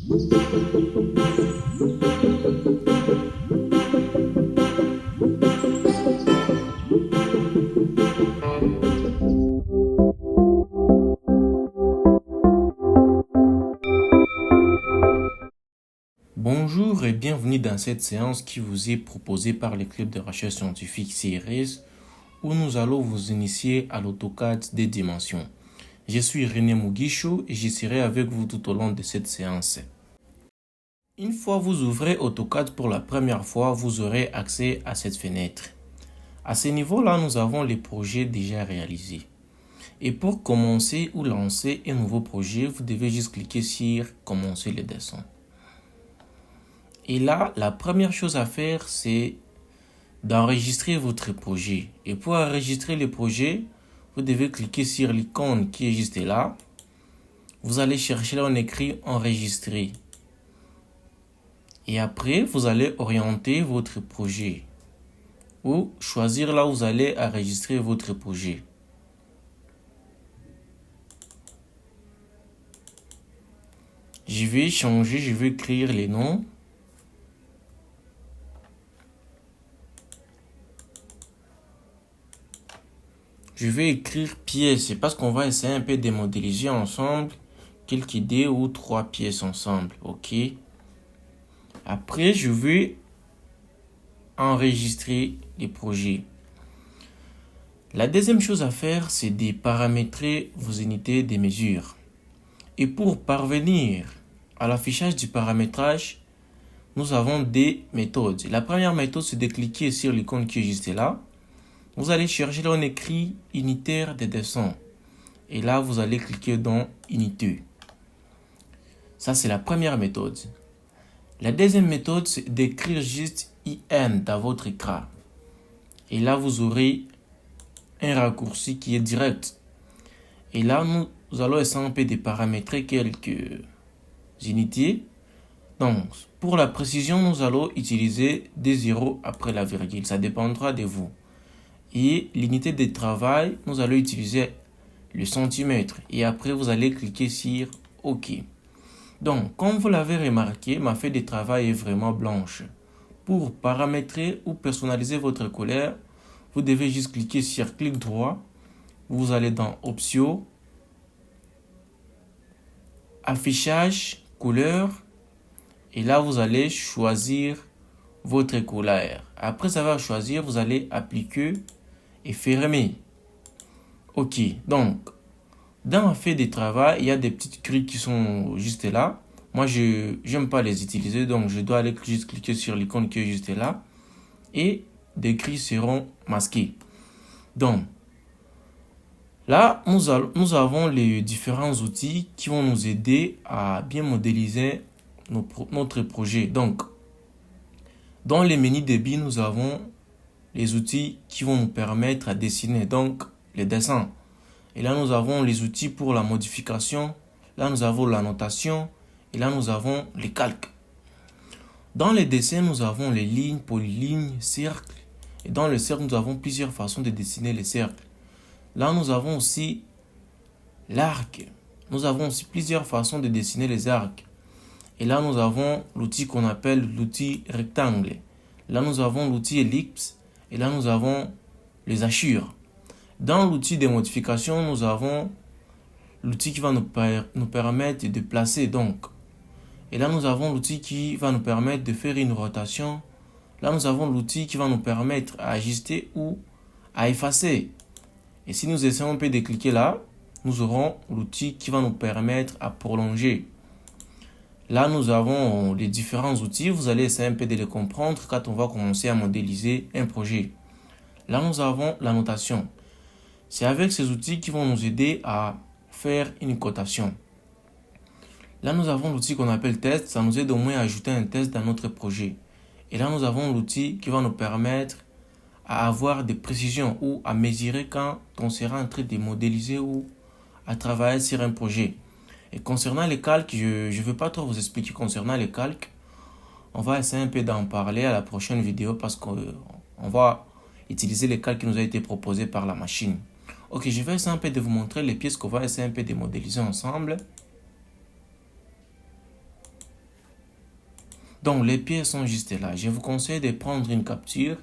Bonjour et bienvenue dans cette séance qui vous est proposée par le Club de recherche scientifique CRS où nous allons vous initier à l'AutoCAD des dimensions. Je suis René Mugisho et je serai avec vous tout au long de cette séance. Une fois vous ouvrez AutoCAD pour la première fois, vous aurez accès à cette fenêtre. À ce niveau-là, nous avons les projets déjà réalisés. Et pour commencer ou lancer un nouveau projet, vous devez juste cliquer sur « Commencer le dessin ». Et là, la première chose à faire, c'est d'enregistrer votre projet. Et pour enregistrer le projet, vous devez cliquer sur l'icône qui est juste là. Vous allez chercher là, on écrit enregistrer. Et après, vous allez orienter votre projet. Ou choisir là où vous allez enregistrer votre projet. Je vais changer, je vais écrire les noms. Je vais écrire pièces parce qu'on va essayer un peu de modéliser ensemble quelques idées ou 3 pièces ensemble. Ok. Après, je vais enregistrer les projets. La deuxième chose à faire, c'est de paramétrer vos unités de mesure. Et pour parvenir à l'affichage du paramétrage, nous avons des méthodes. La première méthode, c'est de cliquer sur l'icône qui est juste là. Vous allez chercher là, on écrit unitaire de dessin. Et là, vous allez cliquer dans unité. Ça, c'est la première méthode. La deuxième méthode, c'est d'écrire juste IN dans votre écran. Et là, vous aurez un raccourci qui est direct. Et là, nous allons essayer un peu de paramétrer quelques unités. Donc, pour la précision, nous allons utiliser des zéros après la virgule. Ça dépendra de vous. Et l'unité de travail, nous allons utiliser le centimètre. Et après, vous allez cliquer sur OK. Donc, comme vous l'avez remarqué, ma feuille de travail est vraiment blanche. Pour paramétrer ou personnaliser votre couleur, vous devez juste cliquer sur clic droit. Vous allez dans Options, Affichage, Couleur. Et là, vous allez choisir votre couleur. Après avoir choisi, vous allez appliquer et fermer. Ok, donc, dans ma feuille de travail, il y a des petites grilles qui sont juste là. Moi, je n'aime pas les utiliser, donc je dois aller juste cliquer sur l'icône qui est juste là. Et des grilles seront masquées. Donc, là, nous avons les différents outils qui vont nous aider à bien modéliser notre projet. Donc, dans les menus débit, nous avons les outils qui vont nous permettre à dessiner, donc les dessins. Et là, nous avons les outils pour la modification. Là, nous avons la notation. Et là, nous avons les calques. Dans les dessins, nous avons les lignes, polylignes, cercles. Et dans le cercle, nous avons plusieurs façons de dessiner les cercles. Là, nous avons aussi l'arc. Nous avons aussi plusieurs façons de dessiner les arcs. Et là, nous avons l'outil qu'on appelle l'outil rectangle. Là, nous avons l'outil ellipse. Et là, nous avons les hachures. Dans l'outil de modification, nous avons l'outil qui va nous permettre de placer. Donc, et là, nous avons l'outil qui va nous permettre de faire une rotation. Là, nous avons l'outil qui va nous permettre à ajuster ou à effacer. Et si nous essayons un peu de cliquer là, nous aurons l'outil qui va nous permettre à prolonger. Là, nous avons les différents outils. Vous allez essayer un peu de les comprendre quand on va commencer à modéliser un projet. Là, nous avons la notation. C'est avec ces outils qui vont nous aider à faire une cotation. Là, nous avons l'outil qu'on appelle test. Ça nous aide au moins à ajouter un test dans notre projet. Et là, nous avons l'outil qui va nous permettre à avoir des précisions ou à mesurer quand on sera en train de modéliser ou à travailler sur un projet. Et concernant les calques, je ne veux pas trop vous expliquer concernant les calques. On va essayer un peu d'en parler à la prochaine vidéo parce qu'on va utiliser les calques qui nous ont été proposés par la machine. Ok, je vais essayer un peu de vous montrer les pièces qu'on va essayer un peu de modéliser ensemble. Donc, les pièces sont juste là. Je vous conseille de prendre une capture.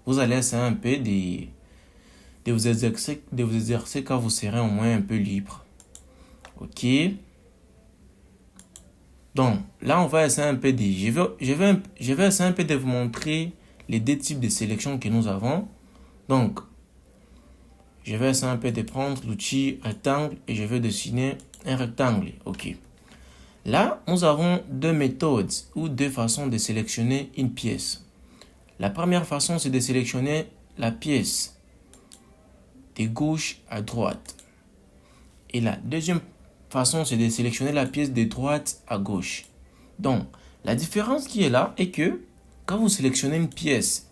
Vous allez essayer un peu de vous exercer quand vous serez au moins un peu libre. OK. Donc, là, on va essayer un peu je vais essayer un peu de vous montrer les deux types de sélection que nous avons. Donc, je vais essayer un peu de prendre l'outil rectangle et je vais dessiner un rectangle. OK. Là, nous avons deux méthodes ou deux façons de sélectionner une pièce. La première façon, c'est de sélectionner la pièce de gauche à droite. Et la deuxième façon, c'est de sélectionner la pièce de droite à gauche. Donc, la différence qui est là est que quand vous sélectionnez une pièce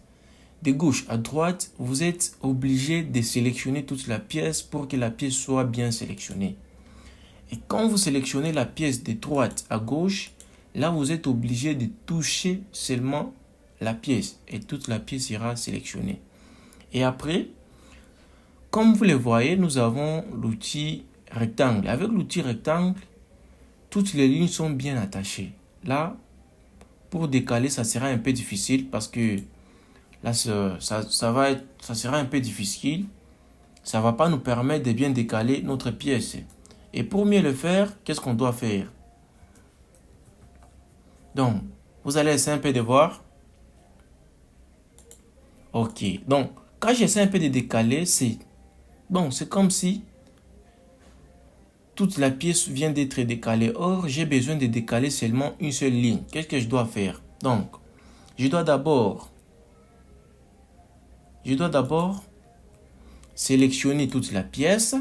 de gauche à droite, vous êtes obligé de sélectionner toute la pièce pour que la pièce soit bien sélectionnée. Et quand vous sélectionnez la pièce de droite à gauche, là, vous êtes obligé de toucher seulement la pièce et toute la pièce sera sélectionnée. Et après, comme vous le voyez, nous avons l'outil rectangle. Avec l'outil rectangle, toutes les lignes sont bien attachées. Là, pour décaler, ça sera un peu difficile parce que là, ça sera un peu difficile. Ça ne va pas nous permettre de bien décaler notre pièce. Et pour mieux le faire, qu'est-ce qu'on doit faire? Donc, vous allez essayer un peu de voir. OK. Donc, quand j'essaie un peu de décaler, c'est comme si toute la pièce vient d'être décalée. Or, j'ai besoin de décaler seulement une seule ligne. Qu'est-ce que je dois faire? Donc, je dois d'abord sélectionner toute la pièce.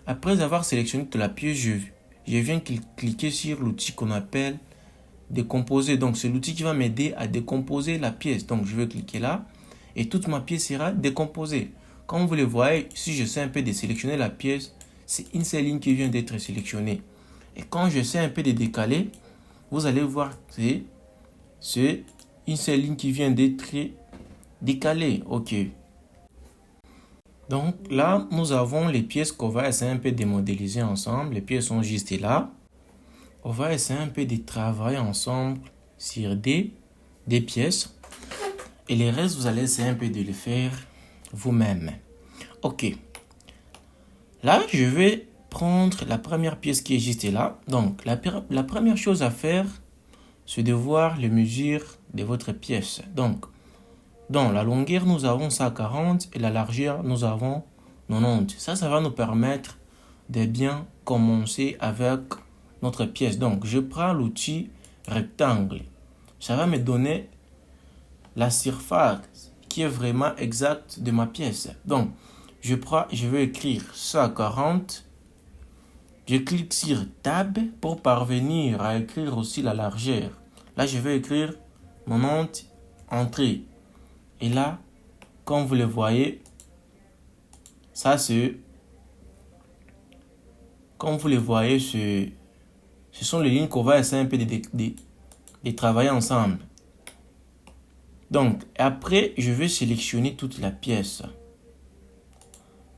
Après avoir sélectionné toute la pièce, je viens cliquer sur l'outil qu'on appelle décomposer. Donc, c'est l'outil qui va m'aider à décomposer la pièce. Donc, je vais cliquer là et toute ma pièce sera décomposée. Comme vous le voyez, si j'essaie un peu de sélectionner la pièce, c'est une seule ligne qui vient d'être sélectionnée. Et quand j'essaie un peu de décaler, vous allez voir que c'est une seule ligne qui vient d'être décalée. OK. Donc là, nous avons les pièces qu'on va essayer un peu de modéliser ensemble. Les pièces sont juste là. On va essayer un peu de travailler ensemble sur des pièces. Et les restes, vous allez essayer un peu de les faire vous-même. OK. Là, je vais prendre la première pièce qui est juste là. Donc, la première chose à faire, c'est de voir les mesures de votre pièce. Donc, dans la longueur, nous avons 140 et la largeur, nous avons 90. Ça va nous permettre de bien commencer avec notre pièce. Donc, je prends l'outil rectangle. Ça va me donner la surface qui est vraiment exacte de ma pièce. Donc, je vais écrire 140. Je clique sur Tab pour parvenir à écrire aussi la largeur. Là, je vais écrire 90 entrée. Et là, comme vous le voyez, ça c'est... Comme vous le voyez, ce sont les lignes qu'on va essayer un peu de travailler ensemble. Donc, après, je vais sélectionner toute la pièce.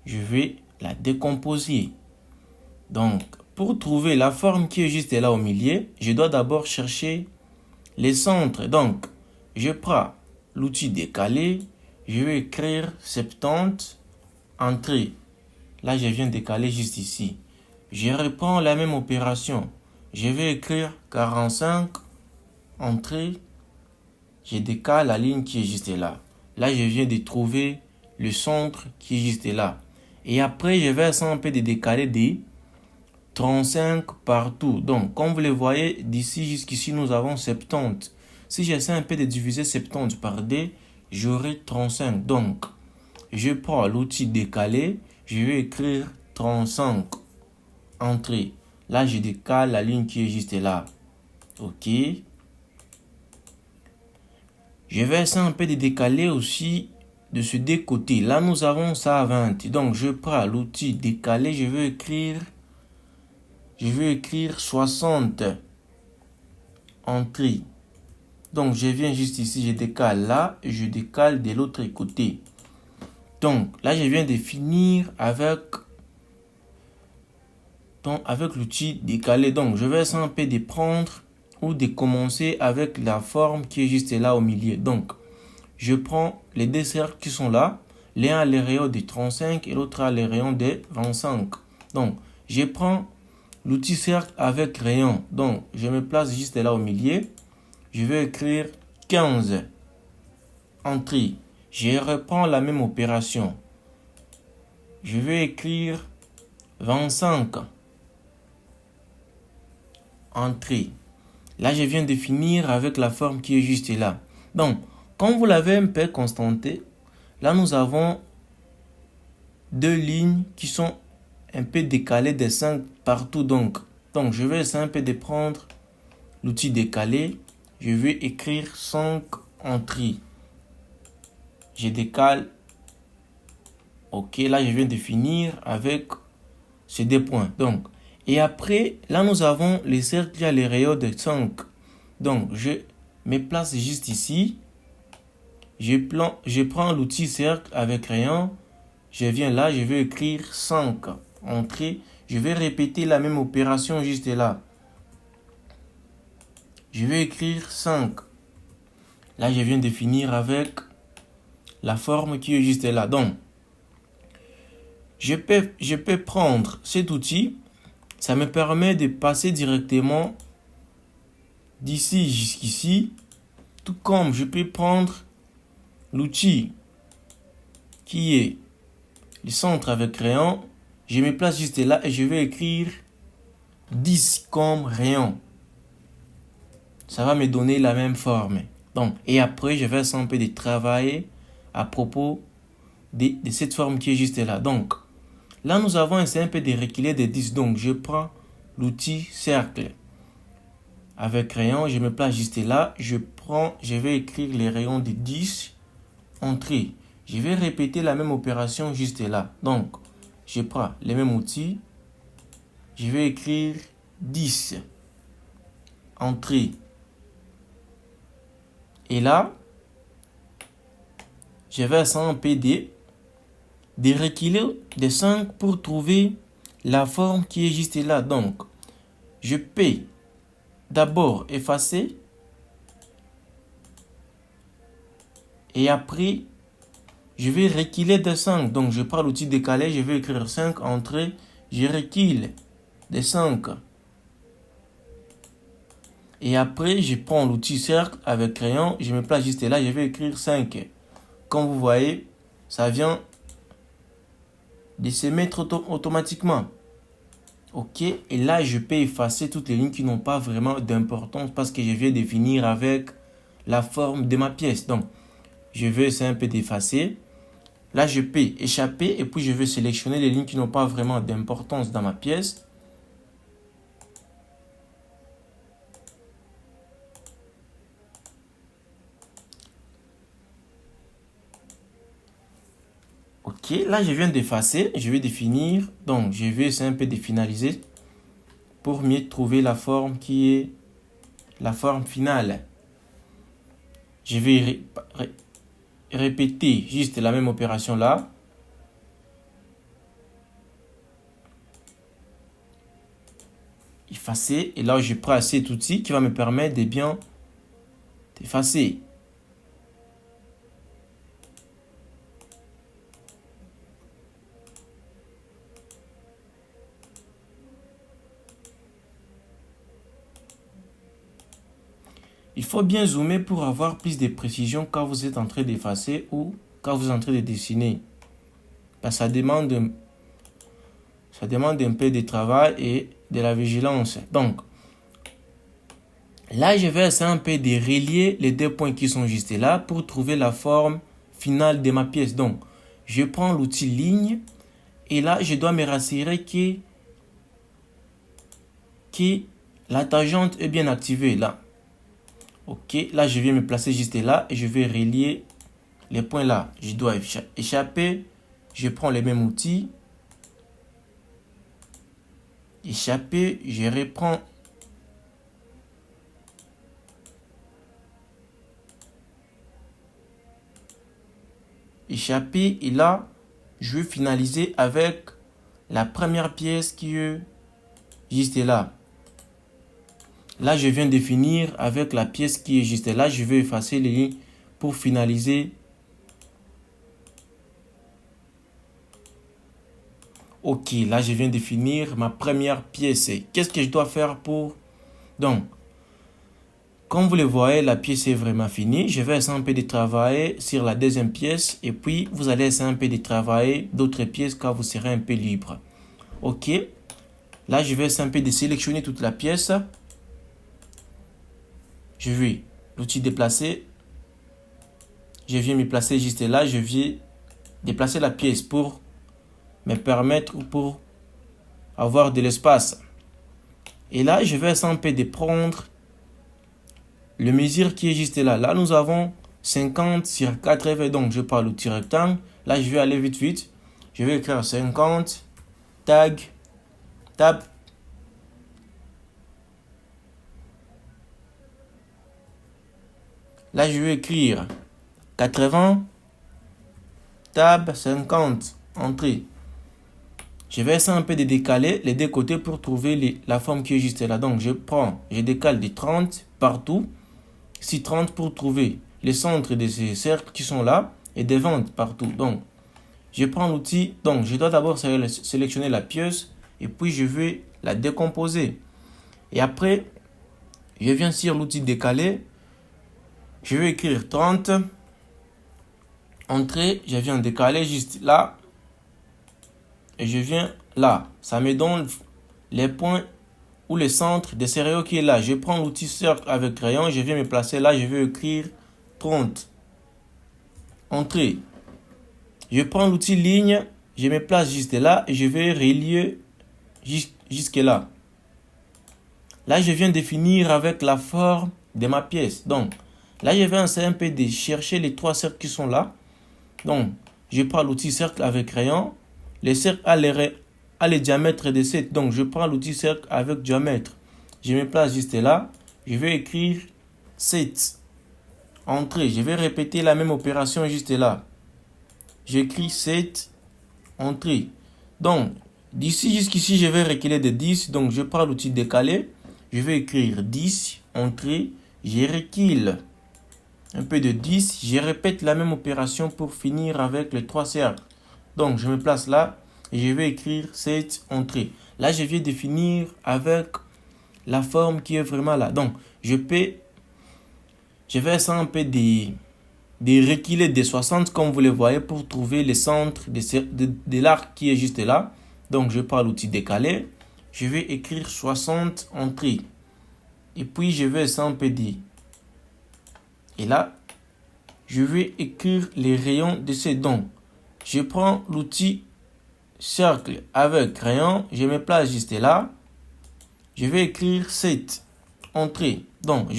Je vais la décomposer. Donc, pour trouver la forme qui est juste là au milieu, je dois d'abord chercher les centres. Donc, je prends l'outil décaler. Je vais écrire 70 entrée. Là, je viens décaler juste ici. Je reprends la même opération. Je vais écrire 45 entrée. Je décale la ligne qui est juste là. Là, je viens de trouver le centre qui est juste là. Et après, je vais essayer un peu de décaler des 35 partout. Donc, comme vous le voyez, d'ici jusqu'ici, nous avons 70. Si j'essaie un peu de diviser 70 par 2, j'aurai 35. Donc, je prends l'outil décaler. Je vais écrire 35 entrée. Là, je décale la ligne qui est juste là. OK. Je vais essayer un peu de décaler aussi de ce deux côtés. Là, nous avons ça à 20. Donc, je prends l'outil décaler. Je vais écrire 60 entrée. Donc, je viens juste ici, je décale là et je décale de l'autre côté. Donc, là, je viens de finir avec l'outil décaler. Donc, je vais essayer un peu de prendre ou de commencer avec la forme qui est juste là au milieu. Donc, je prends les deux cercles qui sont là. L'un a les rayons de 35 et l'autre a les rayons de 25. Donc, je prends l'outil cercle avec rayon. Donc, je me place juste là au milieu. Je vais écrire 15. Entrée. Je reprends la même opération. Je vais écrire 25. Entrée. Là, je viens de finir avec la forme qui est juste là. Donc, quand vous l'avez un peu constanté, là, nous avons deux lignes qui sont un peu décalées de 5 partout. Donc, je vais essayer un peu de prendre l'outil décalé. Je vais écrire 5 entrées. Je décale. Ok, là, je viens de finir avec ces deux points. Donc, et après, là, nous avons les cercles qui ont les rayons de 5. Donc, je me place juste ici. Je prends l'outil cercle avec rayon. Je viens là, je vais écrire 5 entrées. Je vais répéter la même opération juste là. Je vais écrire 5. Là, je viens de finir avec la forme qui est juste là. Donc, je peux prendre cet outil. Ça me permet de passer directement d'ici jusqu'ici. Tout comme je peux prendre l'outil qui est le centre avec rayon. Je me place juste là et je vais écrire 10 comme rayon. Ça va me donner la même forme. Donc, et après, je vais essayer un peu de travailler à propos de cette forme qui est juste là. Donc, là, nous avons essayé un peu de reculer de 10. Donc, je prends l'outil cercle. Avec rayon, je me place juste là. Je vais écrire les rayons de 10. Entrée. Je vais répéter la même opération juste là. Donc, je prends les mêmes outils. Je vais écrire 10. Entrée. Et là, je vais essayer un peu de reculer de 5 pour trouver la forme qui est juste là. Donc, je peux d'abord effacer. Et après, je vais reculer de 5. Donc, je prends l'outil décalé. Je vais écrire 5 entrées. Je recule de 5. Et après, je prends l'outil cercle avec crayon. Je me place juste là. Je vais écrire 5. Comme vous voyez, ça vient de se mettre automatiquement. Ok. Et là, je peux effacer toutes les lignes qui n'ont pas vraiment d'importance parce que je viens de finir avec la forme de ma pièce. Donc, je vais essayer un peu d'effacer. Là, je peux échapper et puis je vais sélectionner les lignes qui n'ont pas vraiment d'importance dans ma pièce. Ok, là, je viens d'effacer. Je vais définir. Donc, je vais essayer un peu de finaliser pour mieux trouver la forme qui est la forme finale. Je vais répéter juste la même opération là. Effacer. Et là, je prends cet outil qui va me permettre de bien effacer. Il faut bien zoomer pour avoir plus de précision quand vous êtes en train d'effacer ou quand vous êtes en train de dessiner. Parce que ça demande un peu de travail et de la vigilance. Donc, là, je vais essayer un peu de relier les deux points qui sont juste là pour trouver la forme finale de ma pièce. Donc, je prends l'outil ligne et là, je dois me rassurer que la tangente est bien activée là. Ok, là, je viens me placer juste là et je vais relier les points là. Je dois échapper. Je prends les mêmes outils. Échapper, je reprends. Échapper et là, je vais finaliser avec la première pièce qui est juste là. Là, je viens de finir avec la pièce qui est juste là. Je vais effacer les lignes pour finaliser. Ok, là, je viens de finir ma première pièce. Qu'est-ce que je dois faire pour... Donc, comme vous le voyez, la pièce est vraiment finie. Je vais essayer un peu de travailler sur la deuxième pièce. Et puis, vous allez essayer un peu de travailler d'autres pièces quand vous serez un peu libre. Ok. Là, je vais essayer un peu de sélectionner toute la pièce. Je vais l'outil déplacer. Je viens me placer juste là. Je viens déplacer la pièce pour me permettre ou pour avoir de l'espace. Et là, je vais essayer un peu de prendre le mesure qui est juste là. Là, nous avons 50 sur 80. Donc, je prends l'outil rectangle. Là, je vais aller vite. Je vais écrire 50. Tag. Tab. Là, je vais écrire 80. Tab. 50. Entrée. Je vais essayer un peu de décaler les deux côtés pour trouver la forme qui est juste là. Donc, je décale de 30 partout. Ici, 30 pour trouver le centre de ces cercles qui sont là et des 20 partout. Donc, je prends l'outil. Donc, je dois d'abord sélectionner la pièce et puis je vais la décomposer. Et après, je viens sur l'outil décaler. Je vais écrire 30. Entrée, je viens décaler juste là. Et je viens là. Ça me donne les points ou le centre de ce rayon qui est là. Je prends l'outil cercle avec crayon. Je viens me placer là. Je vais écrire 30. Entrée. Je prends l'outil ligne. Je me place juste là. Et je vais relier jusque là. Là, je viens de finir avec la forme de ma pièce. Donc, là, je vais essayer un peu de chercher les trois cercles qui sont là. Donc, je prends l'outil cercle avec crayon. Les cercles a les diamètres de 7. Donc, je prends l'outil cercle avec diamètre. Je me place juste là. Je vais écrire 7. Entrée. Je vais répéter la même opération juste là. J'écris 7. Entrée. Donc, d'ici jusqu'ici, je vais reculer de 10. Donc, je prends l'outil décalé. Je vais écrire 10. Entrée. Je recule un peu de 10. Je répète la même opération pour finir avec les trois cercles. Donc, je me place là et je vais écrire 7 entrée. Là, je viens de finir avec la forme qui est vraiment là. Donc, je vais essayer un peu de reculer de 60 comme vous le voyez pour trouver le centre de l'arc qui est juste là. Donc, je prends l'outil décalé. Je vais écrire 60 entrées. Et puis, je vais essayer un peu de... Et là, je vais écrire les rayons de ces dons. Je prends l'outil cercle avec crayon. Je me place juste là. Je vais écrire 7. Entrée. Donc,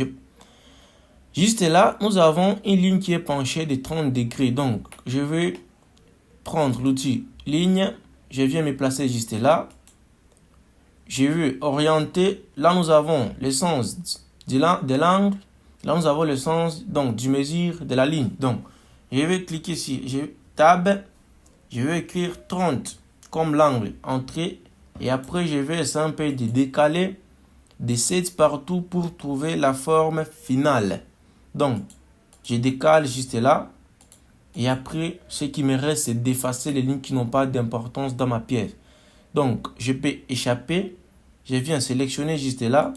juste là, nous avons une ligne qui est penchée de 30 degrés. Donc, je vais prendre l'outil ligne. Je viens me placer juste là. Je vais orienter. Là, nous avons le sens de l'angle. Là, nous avons le sens donc, du mesure de la ligne. Donc, je vais cliquer ici. Je tab. Je vais écrire 30 comme l'angle entrée. Et après, je vais essayer un peu de décaler des 7 partout pour trouver la forme finale. Donc, je décale juste là. Et après, ce qui me reste, c'est d'effacer les lignes qui n'ont pas d'importance dans ma pièce. Donc, je peux échapper. Je viens sélectionner juste là.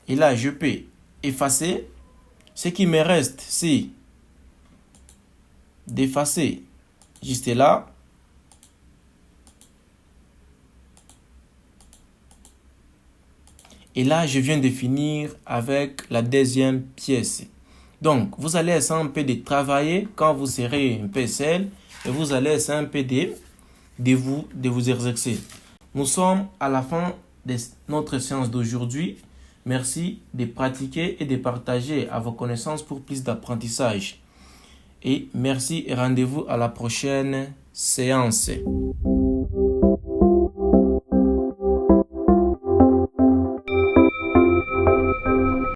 Et là, je peux effacer. Ce qui me reste, c'est d'effacer juste là. Et là, je viens de finir avec la deuxième pièce. Donc, vous allez essayer un peu de travailler quand vous serez un peu seul. Et vous allez essayer un peu de vous exercer. Nous sommes à la fin de notre séance d'aujourd'hui. Merci de pratiquer et de partager à vos connaissances pour plus d'apprentissage. Et merci et rendez-vous à la prochaine séance.